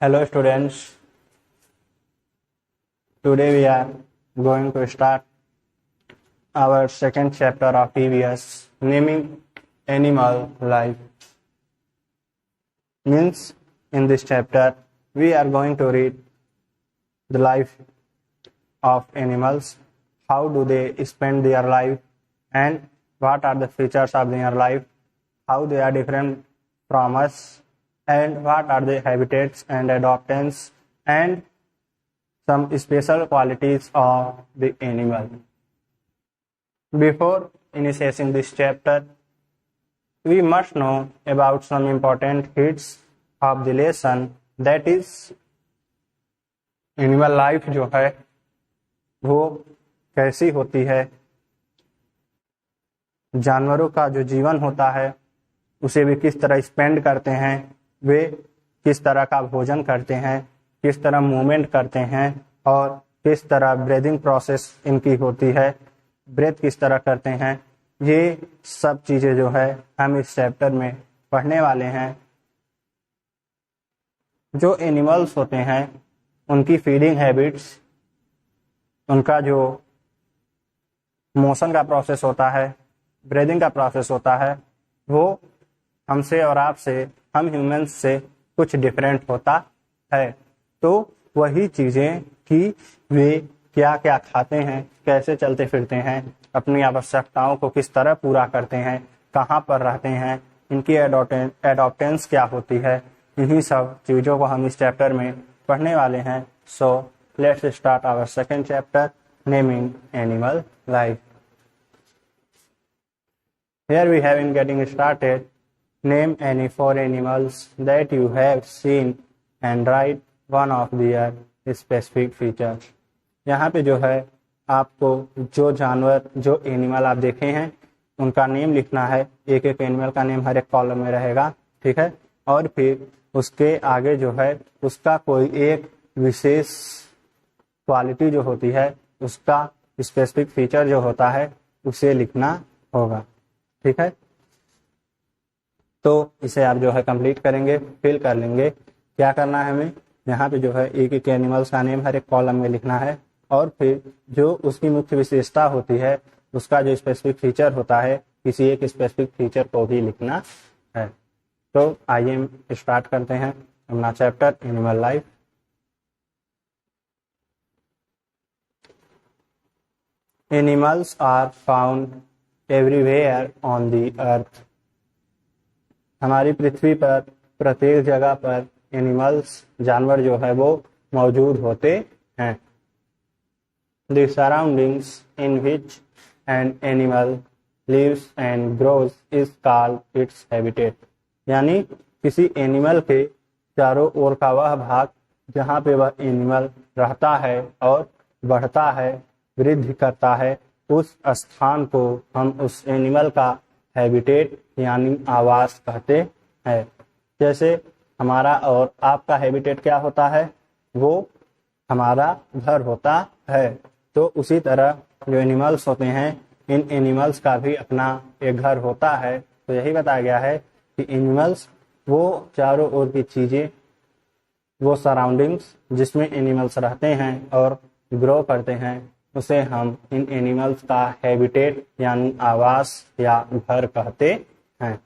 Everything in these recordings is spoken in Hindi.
Hello students, today we are going to start our second chapter of EVS, naming animal life. Means in this chapter we are going to read the life of animals, how do they spend their life and what are the features of their life, how they are different from us, and what are the habitats and adaptations and some special qualities of the animal. Before initiating this chapter, we must know about some important hits of the lesson, that is animal life जो है वो कैसी होती है, जानवरों का जो जीवन होता है उसे भी किस तरह स्पेंड करते हैं, वे किस तरह का भोजन करते हैं, किस तरह मूवमेंट करते हैं और किस तरह ब्रीदिंग प्रोसेस इनकी होती है, ब्रेथ किस तरह करते हैं, ये सब चीज़ें जो है हम इस चैप्टर में पढ़ने वाले हैं। जो एनिमल्स होते हैं उनकी फीडिंग हैबिट्स, उनका जो मोशन का प्रोसेस होता है, ब्रीदिंग का प्रोसेस होता है, वो हमसे और आपसे, हम ह्यूमंस से कुछ डिफरेंट होता है। तो वही चीज़ें कि वे क्या क्या खाते हैं, कैसे चलते फिरते हैं, अपनी आवश्यकताओं को किस तरह पूरा करते हैं, कहाँ पर रहते हैं, इनकी एडॉप्टेंस क्या होती है, इन्हीं सब चीज़ों को हम इस चैप्टर में पढ़ने वाले हैं। So let's start our second chapter, naming animal life. Here we have in getting started, name any 4 animals that you have seen and write one of their specific features. यहाँ पे जो है आपको जो जानवर, जो एनिमल आप देखे हैं उनका नेम लिखना है। एक एक एनिमल का नेम हर एक कॉलम में रहेगा, ठीक है। और फिर उसके आगे जो है उसका कोई एक विशेष क्वालिटी जो होती है, उसका स्पेसिफिक फीचर जो होता है उसे लिखना होगा, ठीक है। तो इसे आप जो है कंप्लीट करेंगे, फिल कर लेंगे। क्या करना है हमें, यहाँ पे जो है एक एक एनिमल्स का नेम हर एक कॉलम में लिखना है और फिर जो उसकी मुख्य विशेषता होती है, उसका जो स्पेसिफिक फीचर होता है, किसी एक स्पेसिफिक फीचर को भी लिखना है। तो आइए स्टार्ट करते हैं अपना chapter animal life. Animals are found everywhere on the earth. हमारी पृथ्वी पर प्रत्येक जगह पर एनिमल्स, जानवर जो है वो मौजूद होते हैं। The surroundings in which an animal lives and grows is called its habitat. यानी किसी एनिमल के चारों ओर का वह भाग जहाँ पे वह एनिमल रहता है और बढ़ता है, वृद्धि करता है, उस स्थान को हम उस एनिमल का हैबिटेट यानी आवास कहते हैं। जैसे हमारा और आपका हैबिटेट क्या होता है, वो हमारा घर होता है। तो उसी तरह जो एनिमल्स होते हैं, इन एनिमल्स का भी अपना एक घर होता है। तो यही बताया गया है कि एनिमल्स वो चारों ओर की चीज़ें, वो सराउंडिंग्स जिसमें एनिमल्स रहते हैं और ग्रो करते हैं, उसे हम इन एनिमल्स का हैबिटेट यानी आवास या घर कहते हैं।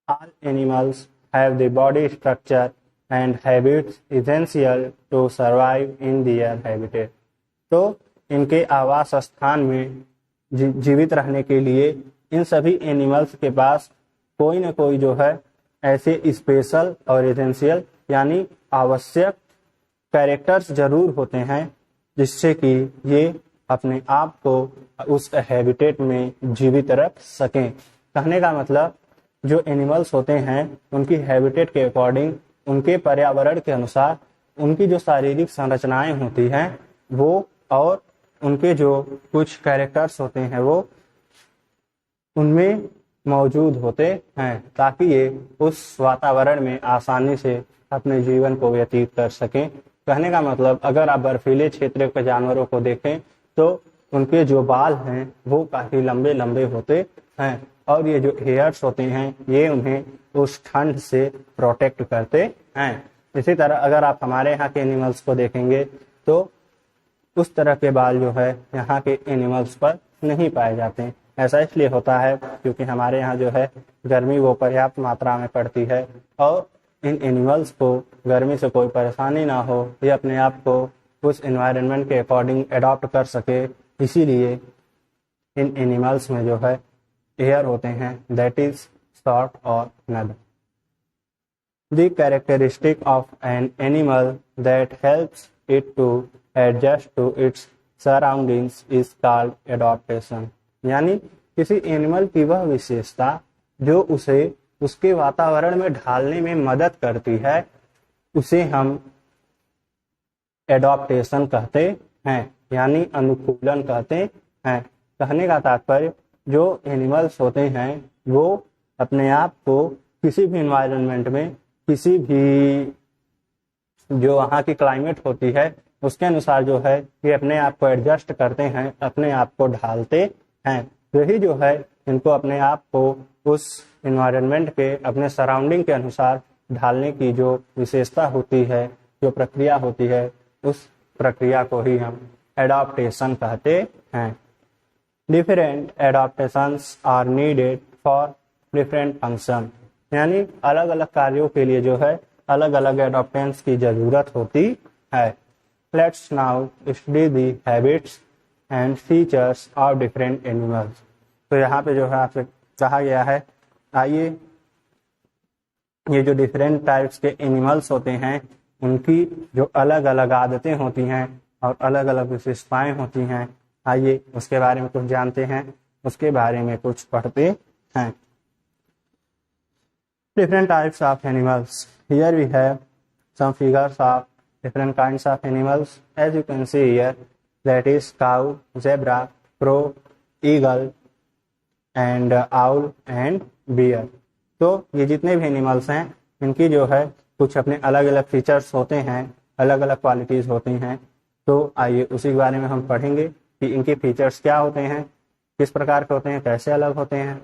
All animals have the body structure and habits essential to survive in their habitat. तो इनके आवास स्थान में जीवित रहने के लिए इन सभी एनिमल्स के पास कोई न कोई जो है ऐसे स्पेशल और एसेंशियल यानी आवश्यक कैरेक्टर्स जरूर होते हैं, जिससे कि ये अपने आप को उस हैबिटेट में जीवित रख सकें। कहने का मतलब जो एनिमल्स होते हैं उनकी हैबिटेट के अकॉर्डिंग, उनके पर्यावरण के अनुसार उनकी जो शारीरिक संरचनाएं होती हैं वो, और उनके जो कुछ कैरेक्टर्स होते हैं वो उनमें मौजूद होते हैं, ताकि ये उस वातावरण में आसानी से अपने जीवन को व्यतीत कर सकें। कहने का मतलब अगर आप बर्फीले क्षेत्र के जानवरों को देखें तो उनके जो बाल हैं वो काफी लंबे लंबे होते हैं और ये जो हेयर्स होते हैं ये उन्हें उस ठंड से प्रोटेक्ट करते हैं। इसी तरह अगर आप हमारे यहाँ के एनिमल्स को देखेंगे तो उस तरह के बाल जो है यहाँ के एनिमल्स पर नहीं पाए जाते हैं। ऐसा इसलिए होता है क्योंकि हमारे यहाँ जो है गर्मी वो पर्याप्त मात्रा में पड़ती है और इन एनिमल्स को गर्मी से कोई परेशानी ना हो, ये अपने आप को उस एनवायरनमेंट के अकॉर्डिंग अडॉप्ट कर सके, इसीलिए इन एनिमल्स में जो है एयर होते हैं, दैट इज शॉर्ट और नद। The characteristic of an animal that helps it to adjust to its surroundings is called adaptation। यानी किसी एनिमल की वह विशेषता जो उसे उसके वातावरण में ढालने में मदद करती है उसे हम एडॉप्टेशन कहते हैं, यानी अनुकूलन कहते हैं। कहने का तात्पर्य जो एनिमल्स होते हैं वो अपने आप को किसी भी एनवायरनमेंट में, किसी भी जो वहाँ की क्लाइमेट होती है उसके अनुसार जो है ये अपने आप को एडजस्ट करते हैं, अपने आप को ढालते हैं। यही जो है इनको अपने आप को उस एनवायरनमेंट के, अपने सराउंडिंग के अनुसार ढालने की जो विशेषता होती है, जो प्रक्रिया होती है, उस प्रक्रिया को ही हम एडॉप्टेशन कहते हैं। Different adaptations are needed for different function. यानी अलग अलग कार्यों के लिए जो है अलग अलग एडॉप्टेंस की जरूरत होती है। Let's now study the habits and features of different animals. तो यहाँ पे जो है आपसे कहा गया है, आइए ये जो डिफरेंट टाइप्स के एनिमल्स होते हैं उनकी जो अलग अलग आदतें होती हैं और अलग अलग विशेषताएं होती हैं, आइए उसके बारे में कुछ जानते हैं, उसके बारे में कुछ पढ़ते हैं। Different types of animals. Here we have some figures of different kinds of animals. As you can see here, that is cow, zebra, crow, eagle, and owl and bear. तो ये जितने भी एनिमल्स हैं इनकी जो है कुछ अपने अलग अलग फीचर्स होते हैं, अलग अलग क्वालिटीज होती हैं। तो आइए उसी के बारे में हम पढ़ेंगे कि इनके फीचर्स क्या होते हैं, किस प्रकार के होते हैं, कैसे अलग होते हैं।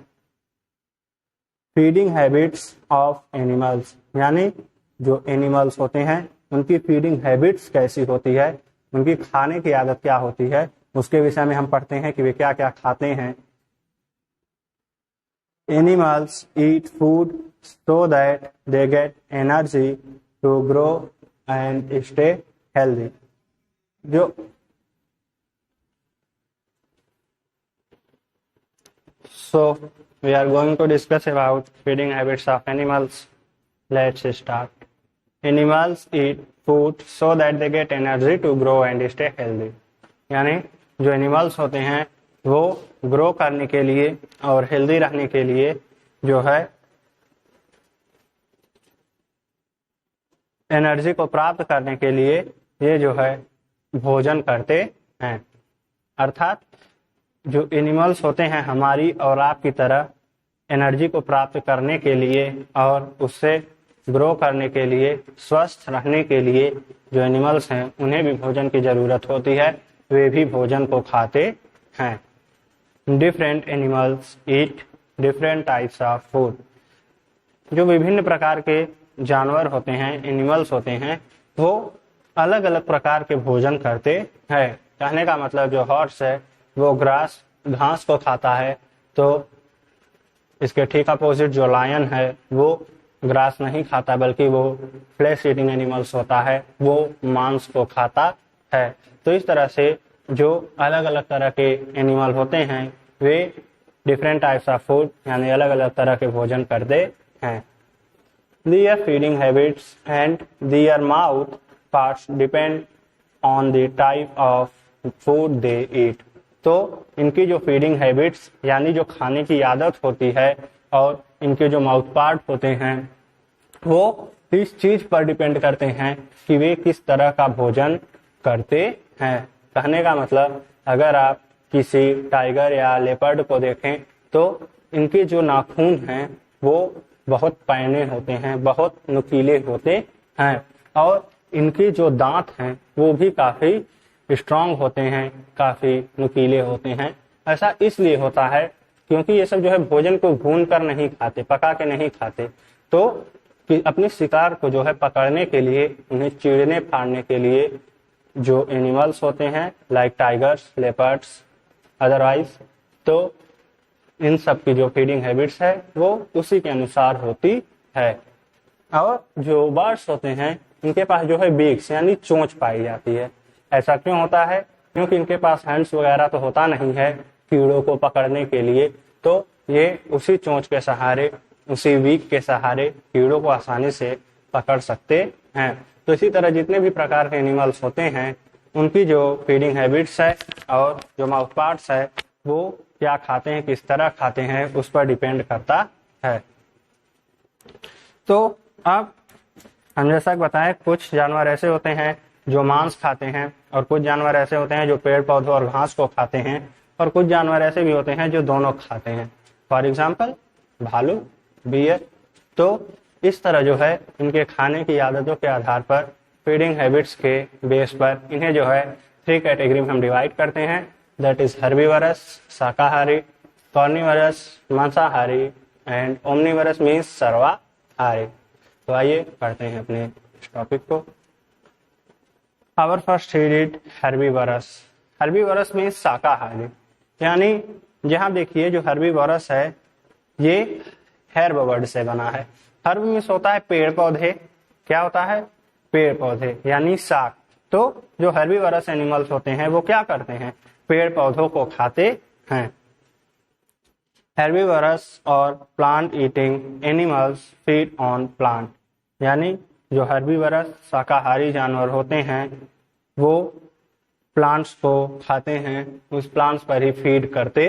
फीडिंग हैबिट्स ऑफ एनिमल्स, यानी जो एनिमल्स होते हैं उनकी फीडिंग हैबिट्स कैसी होती है, उनकी खाने की आदत क्या होती है, उसके विषय में हम पढ़ते हैं कि वे क्या क्या खाते हैं। Animals eat food so that they get energy to grow and stay healthy. जो So we are going to discuss about feeding habits of animals. Let's start. Animals eat food so that they get energy to grow and stay healthy. यानी जो एनिमल्स होते हैं वो ग्रो करने के लिए और हेल्दी रहने के लिए जो है एनर्जी को प्राप्त करने के लिए ये जो है भोजन करते हैं। अर्थात जो एनिमल्स होते हैं हमारी और आपकी तरह एनर्जी को प्राप्त करने के लिए और उससे ग्रो करने के लिए, स्वस्थ रहने के लिए जो एनिमल्स हैं उन्हें भी भोजन की जरूरत होती है, वे भी भोजन को खाते हैं। Different animals eat different types of food. जो विभिन्न प्रकार के जानवर होते हैं, एनिमल्स होते हैं, वो अलग अलग प्रकार के भोजन करते हैं। कहने का मतलब जो हॉर्स है वो घास को खाता है, तो इसके ठीक अपोजिट जो लायन है वो ग्रास नहीं खाता बल्कि वो फ्लैश ईटिंग एनिमल्स होता है, वो मांस को खाता है। तो इस तरह से जो अलग अलग तरह के एनिमल होते हैं वे डिफरेंट टाइप्स ऑफ फूड यानी अलग अलग तरह के भोजन करते हैं। Their feeding habits and their mouth parts depend on the type of food they eat। तो इनकी जो फीडिंग हैबिट्स यानी जो खाने की आदत होती है और इनके जो माउथ पार्ट होते हैं वो इस चीज पर डिपेंड करते हैं कि वे किस तरह का भोजन करते हैं। कहने का मतलब अगर आप किसी टाइगर या लेपर्ड को देखें तो इनके जो नाखून हैं वो बहुत पैने होते हैं, बहुत नुकीले होते हैं और इनके जो दांत हैं वो भी काफी स्ट्रांग होते हैं, काफी नुकीले होते हैं। ऐसा इसलिए होता है क्योंकि ये सब जो है भोजन को भून कर नहीं खाते, पका के नहीं खाते। तो कि अपने शिकार को जो है पकड़ने के लिए, उन्हें चीरने फाड़ने के लिए जो एनिमल्स होते हैं लाइक टाइगर्स, लेपर्ड्स, अदरवाइज, तो इन सब की जो फीडिंग हैबिट्स है वो उसी के अनुसार होती है। और जो बर्ड्स होते हैं इनके पास जो है बीक्स यानी चोंच पाई जाती है। ऐसा क्यों होता है? क्योंकि इनके पास हैंड्स वगैरह तो होता नहीं है कीड़ों को पकड़ने के लिए, तो ये उसी चोंच के सहारे, उसी बीक के सहारे कीड़ों को आसानी से पकड़ सकते हैं। तो इसी तरह जितने भी प्रकार के एनिमल्स होते हैं उनकी जो फीडिंग हैबिट्स है और जो माउथ पार्ट्स है वो क्या खाते हैं, किस तरह खाते हैं, उस पर डिपेंड करता है। तो अब हम जैसा बताएं, कुछ जानवर ऐसे होते हैं जो मांस खाते हैं और कुछ जानवर ऐसे होते हैं जो पेड़ पौधों और घास को खाते हैं और कुछ जानवर ऐसे भी होते हैं जो दोनों खाते हैं। फॉर एग्जाम्पल भालू, बियर। तो इस तरह जो है इनके खाने की आदतों के आधार पर, फीडिंग हैबिट्स के बेस पर इन्हें जो है 3 कैटेगरी में हम डिवाइड करते हैं। दैट इज हर्बीवरस शाकाहारी, कार्निवरस मांसाहारी एंड ओमनीवरस मीन्स सर्वाहारी। तो आइए पढ़ते हैं अपने इस टॉपिक को। Our first head herbivorous. Herbivorous means शाकाहारी, यानी जहां देखिए जो हर्बीवरस है ये हर्ब वर्ड से बना है। हर्ब मीन्स होता है पेड़ पौधे। क्या होता है? पेड़ पौधे यानी शाक। तो जो हर्बीवरस एनिमल्स होते हैं वो क्या करते हैं? पेड़ पौधों को खाते हैं। हर्बीवरस और plant eating animals feed on plant, यानी जो हर्बीवरस शाकाहारी जानवर होते हैं वो प्लांट्स को खाते हैं, उस प्लांट्स पर ही फीड करते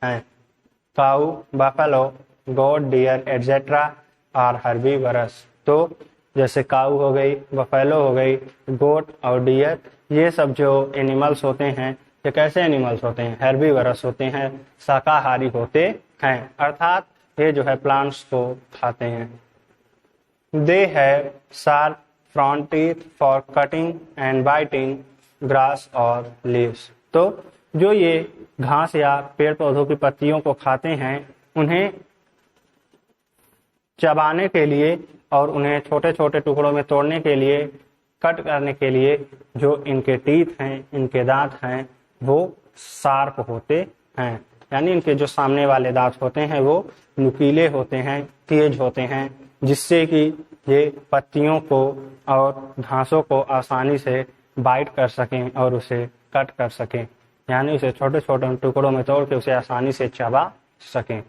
हैं। Cow, buffalo, goat, deer etcetera are herbivorous. तो जैसे काऊ हो गई, बफेलो हो गई, गोट और डियर, ये सब जो एनिमल्स होते हैं ये कैसे एनिमल्स होते हैं? हर्बीवरस होते हैं, शाकाहारी होते हैं, अर्थात ये जो है प्लांट्स को खाते हैं। They have sharp front teeth for cutting and biting grass और लीव्स। तो जो ये घास या पेड़ पौधों की पत्तियों को खाते हैं उन्हें चबाने के लिए और उन्हें छोटे छोटे टुकड़ों में तोड़ने के लिए, कट करने के लिए जो इनके टीथ हैं, इनके दांत हैं वो शार्प होते हैं, यानी इनके जो सामने वाले दांत होते हैं वो नुकीले होते हैं, तेज होते हैं, जिससे कि ये पत्तियों को और घासों को आसानी से बाइट कर सकें और उसे कट कर सकें, यानी उसे छोटे छोटे टुकड़ों में तोड़ के उसे आसानी से चबा सकें।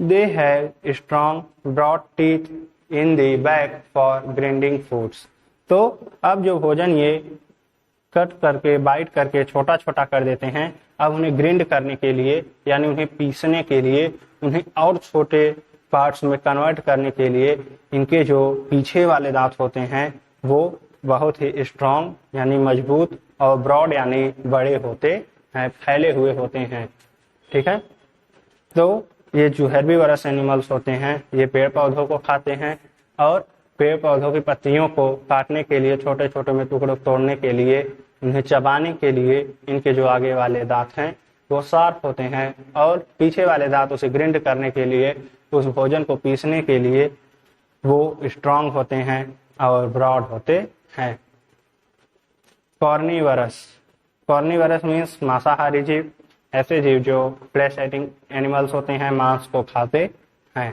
They have strong broad teeth in the back for grinding foods। तो अब जो भोजन ये कट करके, बाइट करके छोटा छोटा कर देते हैं, अब उन्हें ग्रिंड करने के लिए यानी उन्हें पीसने के लिए, उन्हें और छोटे पार्ट्स में कन्वर्ट करने के लिए इनके जो पीछे वाले दांत होते हैं वो बहुत ही स्ट्रांग यानी मजबूत और ब्रॉड यानी बड़े होते हैं, फैले हुए होते हैं। ठीक है, तो ये जो हर्बीवरस एनिमल्स होते हैं ये पेड़ पौधों को खाते हैं और पेड़ पौधों की पत्तियों को काटने के लिए, छोटे छोटे में टुकड़ों तोड़ने के लिए, उन्हें चबाने के लिए इनके जो आगे वाले दांत हैं वो शार्प होते हैं और पीछे वाले दांत उसे ग्रिंड करने के लिए, उस भोजन को पीसने के लिए वो स्ट्रांग होते हैं और ब्रॉड होते हैं। कॉर्निवरस। कॉर्निवरस मीन्स मांसाहारी जीव, ऐसे जीव जो फ्लैश ईटिंग एनिमल्स होते हैं, मांस को खाते हैं।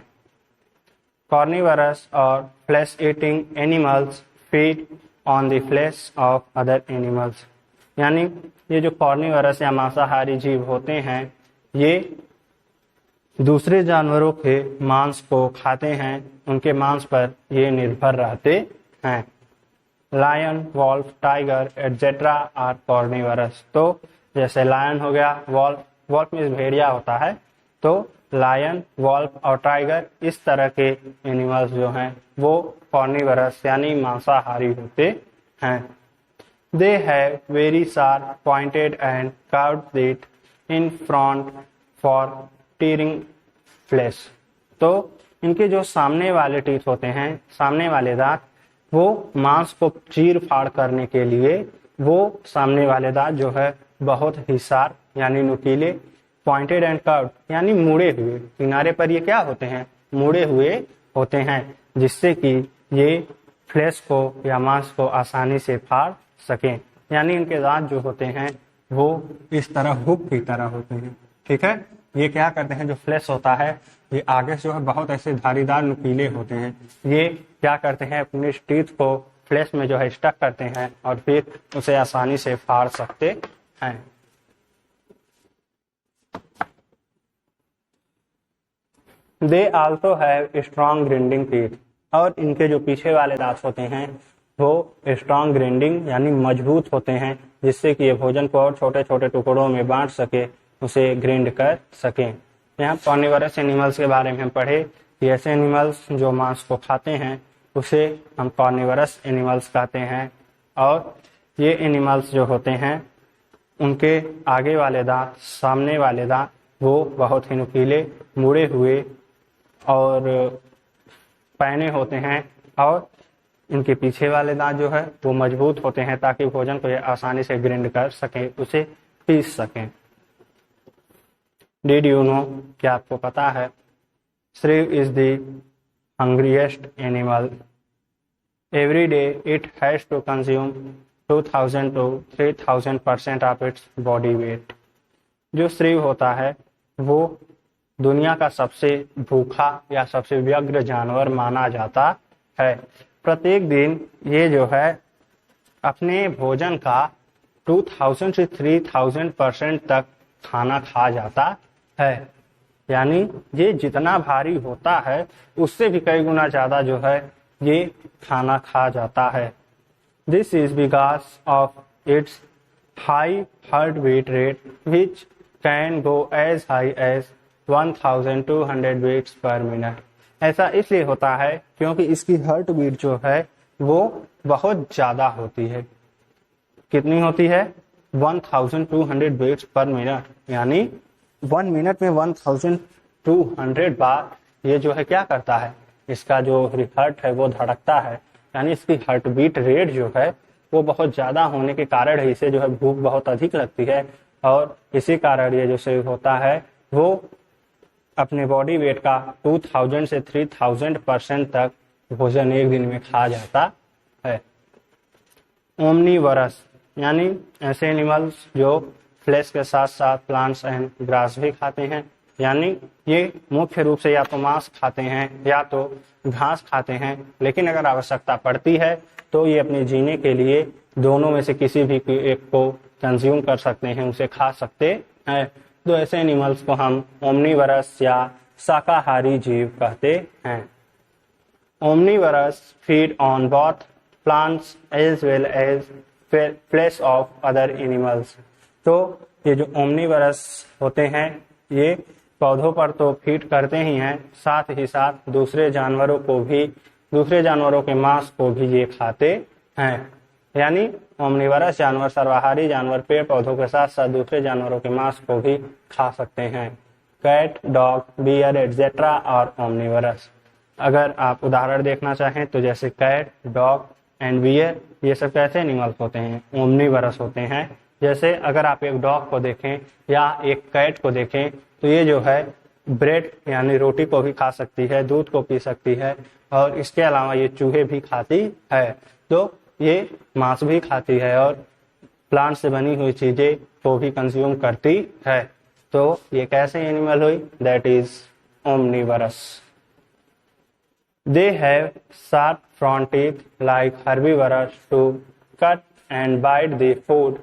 कार्निवरस और flesh eating animals feed on the flash of other animals, यानी ये जो कार्निवरस या मांसाहारी जीव होते हैं ये दूसरे जानवरों के मांस को खाते हैं, उनके मांस पर ये निर्भर रहते हैं। Lion, wolf, tiger etcetera are carnivorous. तो जैसे लायन हो गया, वॉल्फ मीन्स भेड़िया होता है, तो लायन, वॉल्फ और टाइगर इस तरह के एनिमल्स जो हैं वो कार्निवरस यानी मांसाहारी होते हैं। They have very sharp pointed and curved teeth in front for tearing flesh. तो इनके जो सामने वाले टीथ होते हैं, सामने वाले दांत, वो मांस को चीर फाड़ करने के लिए वो सामने वाले दांत जो है बहुत ही शार्प यानी नुकीले, पॉइंटेड एंड कर्व्ड यानी मुड़े हुए, किनारे पर ये क्या होते हैं? मुड़े हुए होते हैं, जिससे कि ये फ्लैश को या मांस को आसानी से फाड़ सकें। यानी इनके दांत जो होते हैं वो इस तरह हुक की तरह होते हैं। ठीक है, ये क्या करते हैं, जो फ्लैश होता है ये आगे से जो है बहुत ऐसे धारीदार नुकीले होते हैं। ये क्या करते हैं, अपने टीथ को फ्लैश में जो है स्टक करते हैं और फिर उसे आसानी से फाड़ सकते हैं। They also have strong grinding teeth, और इनके जो पीछे वाले दांत होते हैं वो स्ट्रॉन्ग ग्राइंडिंग यानी मजबूत होते हैं, जिससे कि ये भोजन को और छोटे छोटे टुकड़ों में बांट सके, उसे ग्राइंड कर सकें। यहाँ कार्निवरस एनिमल्स के बारे में हम पढ़े कि ऐसे एनिमल्स जो मांस को खाते हैं उसे हम कार्निवरस एनिमल्स कहते हैं। और ये एनिमल्स जो होते हैं उनके आगे वाले दांत, सामने वाले दांत वो बहुत ही नुकीले, मुड़े हुए और पैने होते हैं, और इनके पीछे वाले दांत जो है वो मजबूत होते हैं ताकि भोजन को ये आसानी से ग्राइंड कर सकें, उसे पीस सकें। डिड यू नो, क्या आपको पता है, shrew is the hungriest animal. Every day it has to consume 2000 to 3000% of its body weight. जो श्रीव होता है वो दुनिया का सबसे भूखा या सबसे व्यग्र जानवर माना जाता है। प्रत्येक दिन ये जो है अपने भोजन का 2000 से 3000% तक खाना खा जाता है। यानी ये जितना भारी होता है उससे भी कई गुना ज्यादा जो है ये खाना खा जाता है। This is because of its high heart beat rate which can go as high as 1200 beats per minute. ऐसा इसलिए होता है क्योंकि इसकी हार्ट बीट जो है वो बहुत ज्यादा होती है। कितनी होती है, 1200 बीट्स पर मिनट, यानी 1 मिनट में 1200 बार ये जो है क्या करता है, इसका जो हार्ट है वो धड़कता है। यानी इसकी हार्ट बीट रेट जो है वो बहुत ज्यादा होने के कारण ही इसे जो है भूख बहुत अधिक लगती है, और इसी कारण ये जो से होता है वो अपने बॉडी वेट का 2000 से 3000% तक भोजन एक दिन में खा जाता है। ओमनीवरस यानी ऐसे एनिमल्स जो फ्लैश के साथ साथ प्लांट्स एंड ग्रास भी खाते हैं। यानी ये मुख्य रूप से या तो मांस खाते हैं या तो घास खाते हैं, लेकिन अगर आवश्यकता पड़ती है तो ये अपने जीने के लिए दोनों में से किसी भी एक को कंज्यूम कर सकते हैं, उसे खा सकते हैं। तो ऐसे एनिमल्स को हम ओमनीवरस या शाकाहारी जीव कहते हैं। Omnivorous feed on both plants as well as flesh of other animals. तो ये जो ओमनीवरस होते हैं ये पौधों पर तो फीड करते ही हैं, साथ ही साथ दूसरे जानवरों को भी, दूसरे जानवरों के मांस को भी ये खाते हैं। यानी ओमनीवरस जानवर, सर्वाहारी जानवर पेड़ पौधों के साथ साथ दूसरे जानवरों के मांस को भी खा सकते हैं। कैट, डॉग, बियर एटसेट्रा और ओमनीवरस। अगर आप उदाहरण देखना चाहें तो जैसे कैट, डॉग एंड बियर, ये सब कैसे एनिमल्स होते हैं, ओमनीवरस होते हैं। जैसे अगर आप एक डॉग को देखें या एक कैट को देखें तो ये जो है ब्रेड यानी रोटी को भी खा सकती है, दूध को पी सकती है, और इसके अलावा ये चूहे भी खाती है। तो ये मांस भी खाती है और प्लांट से बनी हुई चीजें को भी कंज्यूम करती है। तो ये कैसे एनिमल हुई, that is omnivorous. They have sharp front teeth like herbivores to cut and bite the food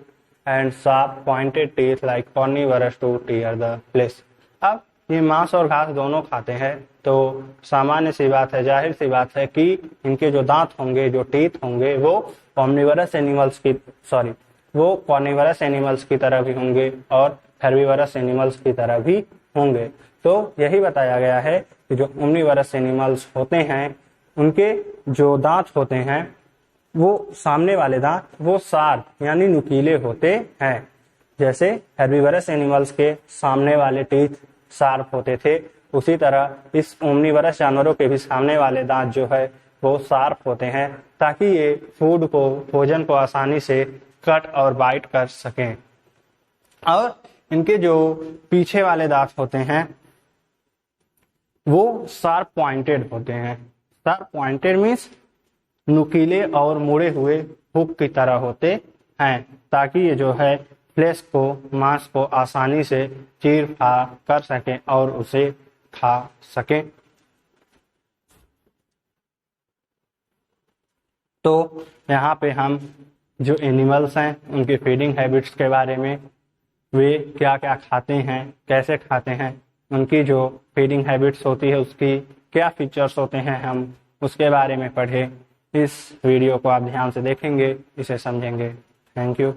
and sharp pointed teeth like carnivorous to tear the flesh। अब ये मांस और घास दोनों खाते हैं तो सामान्य सी बात है, जाहिर सी बात है कि इनके जो दांत होंगे, जो टीथ होंगे वो कार्निवरस एनिमल्स की तरह भी होंगे और हेर्बिवरस एनिमल्स की तरह भी होंगे। तो यही बताया गया है कि जो ओमनीवरस एनिमल्स होते हैं उनके जो दांत होते हैं वो सामने वाले दांत वो शार्प यानी नुकीले होते हैं। जैसे हेर्बिवरस एनिमल्स के सामने वाले टीथ शार्प होते थे, उसी तरह इस ओमनीवरस जानवरों के भी सामने वाले दांत जो है वो शार्प होते हैं ताकि ये फूड को, भोजन को आसानी से कट और बाइट कर सकें। और इनके जो पीछे वाले दांत होते हैं वो शार्प पॉइंटेड होते हैं। शार्प पॉइंटेड मीन्स नुकीले और मुड़े हुए हुक की तरह होते हैं, ताकि ये जो है फ्लेश को, मांस को आसानी से चीर फाड़ कर सकें और उसे खा सकें। तो यहाँ पे हम जो एनिमल्स हैं उनकी फीडिंग हैबिट्स के बारे में, वे क्या क्या खाते हैं, कैसे खाते हैं, उनकी जो फीडिंग हैबिट्स होती है उसकी क्या फीचर्स होते हैं, हम उसके बारे में पढ़े। इस वीडियो को आप ध्यान से देखेंगे, इसे समझेंगे। Thank you.